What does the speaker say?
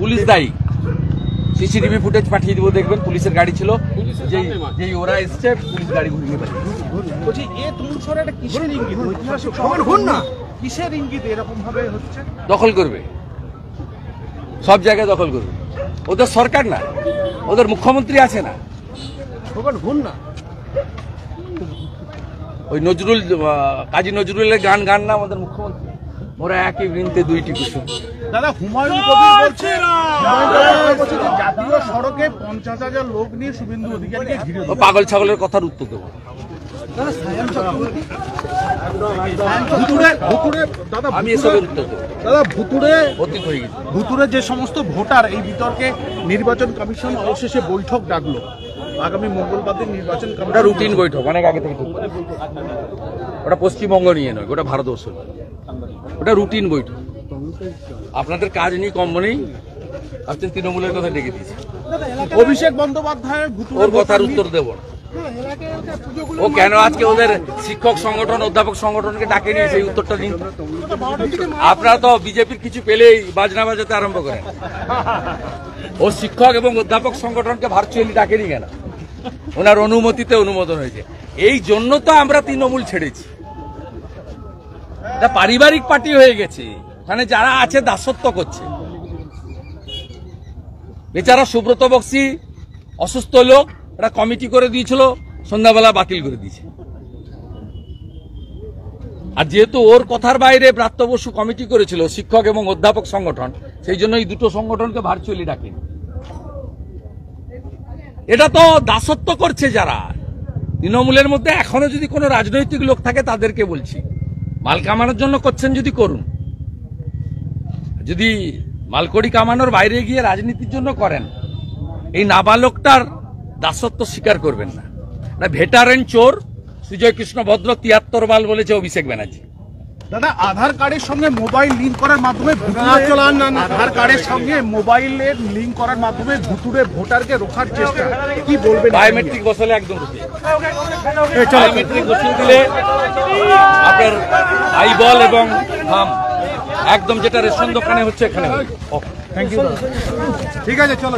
Police দায়ী। CCTV footage পাঠিয়ে দিব, দেখবেন পুলিশের গাড়ি ছিল, যেই ওরা এসছে পুলিশ গাড়ি ঘুরিয়ে পাঠিয়ে। বলছি এটা কিসের ইঙ্গিত? কিসের ইঙ্গিত এরকম ভাবে হচ্ছে? দখল করবে, সব জায়গায় দখল করবে। ওদের সরকার না, ওদের মুখ্যমন্ত্রী আছে না। ওই নজরুল, কাজী নজরুলের গান না আমাদের মুখ্যমন্ত্রী, ওরা একই বৃন্তে দুইটি কুসুম। দাদা হুমায়ুন কবির বলছে জাতীয় সড়কে 50,000 লোক নিয়ে শুভেন্দু অধিকারীকে ঘিরে। পাগল ছাগলের কথার উত্তর দেবো। আমি এসবের উত্তর দেবো। দাদা ভুতুড়ে অতীত হয়ে গেছে। ভুতুড়ে যে সমস্ত ভোটার এই বিতর্কে নির্বাচন কমিশন অবশেষে বৈঠক ডাকলো আগামী মঙ্গলবার দিন নির্বাচন কমিশন। ওটা রুটিন বৈঠক, অনেক আগে থেকে। ওটা পশ্চিমবঙ্গ নিয়ে নয়, ওটা ভারতবর্ষ, ওটা রুটিন বৈঠক। আপনাদের কাজ নেই, কম নেই, আপনি তৃণমূলের কথা ডেকে দিয়েছে। অভিষেক বন্দ্যোপাধ্যায় ওর কথার উত্তর দেব না। ও কেন আজকে ওদের শিক্ষক সংগঠন, অধ্যাপক সংগঠনকে ডাকে নিয়ে সেই উত্তরটা দিন। আপনারা তো বিজেপির কিছু পেলেই বাজনা বাজাতে আরম্ভ করেন। ও শিক্ষক এবং অধ্যাপক সংগঠনকে ভার্চুয়ালি ডাকেনি কেন? ওনার অনুমতিতে অনুমোদন হয়েছে। এই জন্য তো আমরা তৃণমূল ছেড়েছি। এটা পারিবারিক পার্টি হয়ে গেছে, ওখানে যারা আছে দাসত্ব করছে। বেচারা সুব্রত বক্সি অসুস্থ লোক, একটা কমিটি করে দিয়েছিল, সন্ধ্যাবেলা বাতিল করে দিয়েছে। আর যেহেতু ওর কথার বাইরে ব্রাত্য বসু কমিটি করেছিল, শিক্ষক এবং অধ্যাপক সংগঠন, সেই জন্য এই দুটো সংগঠনকে ভার্চুয়ালি ডাকেন। এটা তো দাসত্ব করছে যারা। তৃণমূলের মধ্যে এখনো যদি কোনো রাজনৈতিক লোক থাকে তাদেরকে বলছি, মাল কামানোর জন্য করছেন যদি করুন, যদি মালকড়ি কামানোর বাইরে গিয়ে রাজনীতির জন্য করেন, এই নাবালকটার দাসত্ব স্বীকার করবেন না। ভেটারেন চোর সুজয় কৃষ্ণ ভদ্র 73 বাল বলেছে অভিষেক ব্যানার্জি। দাদা আধার কার্ডের সঙ্গে মোবাইল লিঙ্ক করার মাধ্যমে আধার কার্ডের সঙ্গে মোবাইলের লিঙ্ক করার মাধ্যমে ভুতুড়ে ভোটারকে রোখার চেষ্টা, কি বলবেন? বায়োমেট্রিক বসালে একদম বায়োমেট্রিক বসিয়ে দিলে আপনার আইবল এবং থাম একদম, যেটা রেশন দোকানে হচ্ছে এখানে। Thank you. ঠিক আছে, চলো।